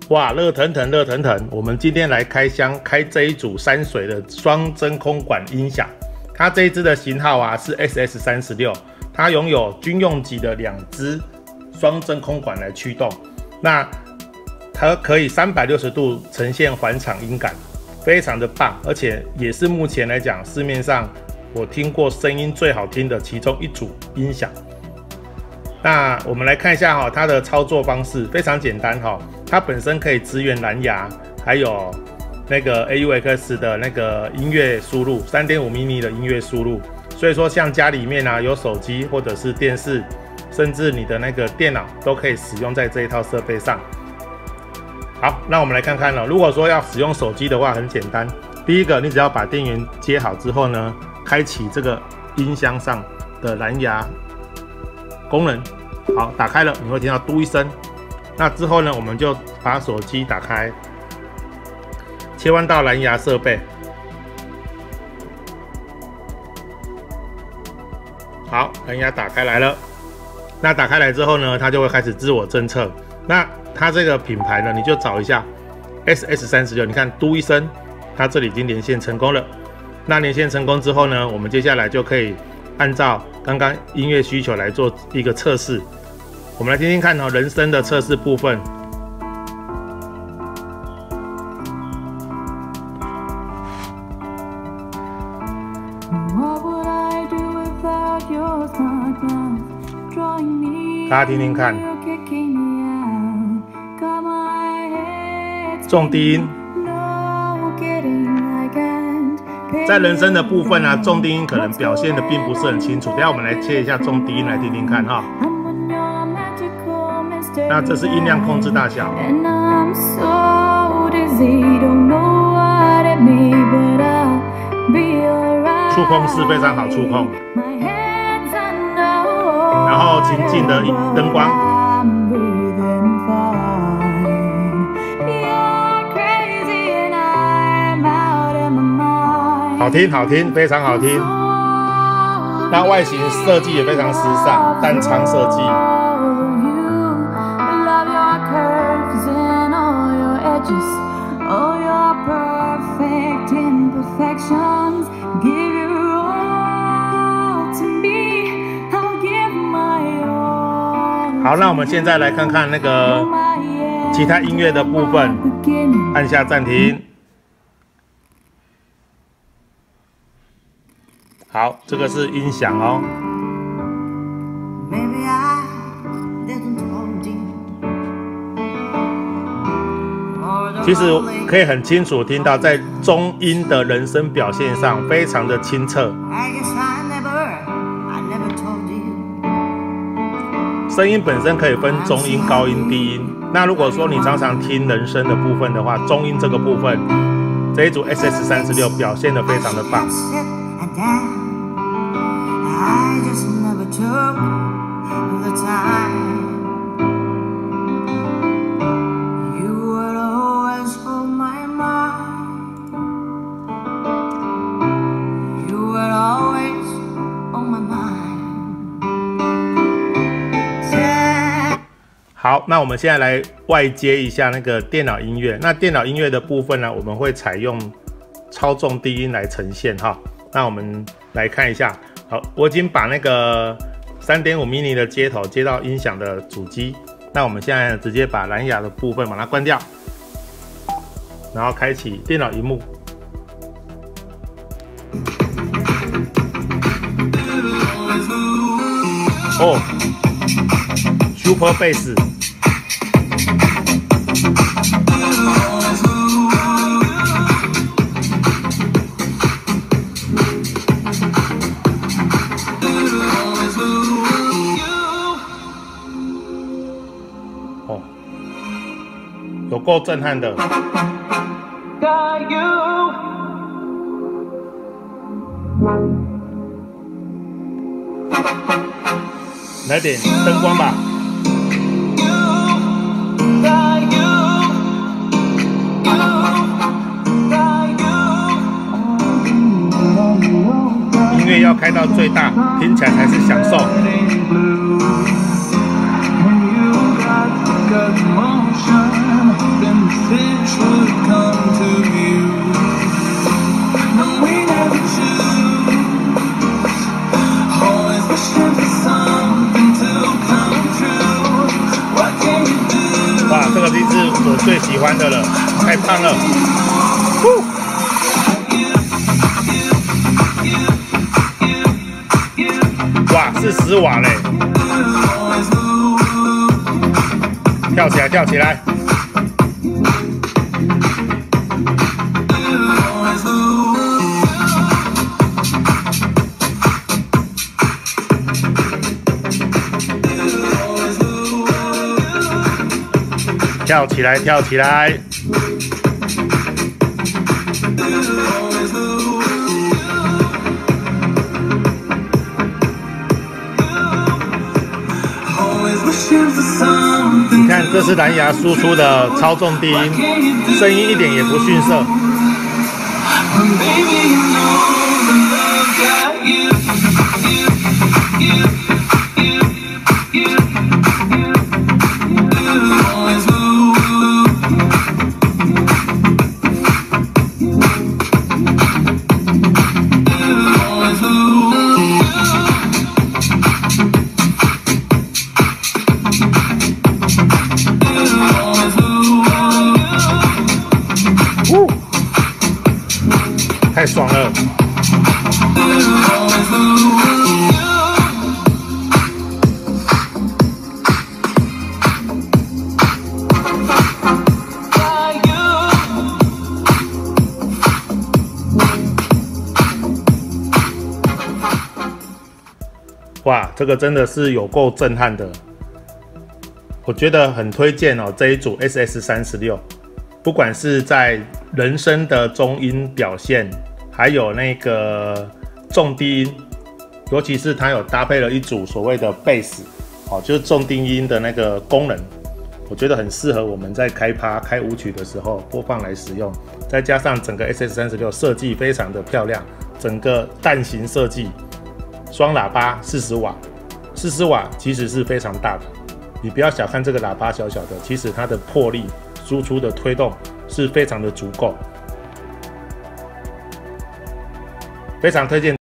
哇，热腾腾，热腾腾！我们今天来开箱，开这一组山水的双真空管音响。它这一支的型号啊是 SS36， 它拥有军用级的2支双真空管来驱动。那它可以360度呈现环场音感，非常的棒，而且也是目前来讲市面上我听过声音最好听的其中一组音响。那我们来看一下哈，它的操作方式非常简单哈，它本身可以支援蓝牙，还有那个 AUX 的那个音乐输入，3.5 mm 的音乐输入，所以说像家里面啊有手机或者是电视，甚至你的那个电脑都可以使用在这一套设备上。好，那我们来看看了，如果说要使用手机的话，很简单，第一个你只要把电源接好之后呢，开启这个音箱上的蓝牙功能，好，打开了，你会听到嘟一声。那之后呢，我们就把手机打开，切换到蓝牙设备。好，蓝牙打开来了。那打开来之后呢，它就会开始自我侦测。那它这个品牌呢，你就找一下 SS36， 你看嘟一声，它这里已经连线成功了。那连线成功之后呢，我们接下来就可以按照刚刚音乐需求来做一个测试。我们来听听看哦，人声的测试部分。大家听听看，重低音。在人声的部分啊，重低音可能表现的并不是很清楚。等一下我们来切一下重低音来听听看哈。那这是音量控制大小。触控是非常好触控。然后情境的灯光。好听，好听，非常好听。那外形设计也非常时尚，单仓设计。好，那我们现在来看看那个其他音乐的部分，按下暂停。好，这个是音响哦。其实可以很清楚听到，在中音的人声表现上非常的清澈，声音本身可以分中音、高音、低音。那如果说你常常听人声的部分的话，中音这个部分，这一组 SS36 表现得非常的棒。好，那我们现在来外接一下那个电脑音乐。那电脑音乐的部分呢，我们会采用超重低音来呈现哈。那我们来看一下，好，我已经把那个3.5 mm 的接头接到音响的主机。那我们现在直接把蓝牙的部分把它关掉，然后开启电脑萤幕。哦 ，Super Bass。哦，有够震撼的。来点灯光吧。音乐要开到最大，听起来才是享受。已经是我最喜欢的了，太棒了！哇，40瓦嘞！跳起来，跳起来！跳起来，跳起来！你看，这是蓝牙输出的超重低音，声音一点也不逊色。太爽了！哇，这个真的是有够震撼的，我觉得很推荐哦。这一组 SS36， 不管是在人声的中音表现，还有那个重低音，尤其是它有搭配了一组所谓的贝斯，就是重低音的那个功能，我觉得很适合我们在开趴、开舞曲的时候播放来使用。再加上整个 SS36 设计非常的漂亮，整个蛋形设计，双喇叭40瓦，40瓦其实是非常大的。你不要小看这个喇叭小小的，其实它的魄力、输出的推动是非常的足够。非常推荐。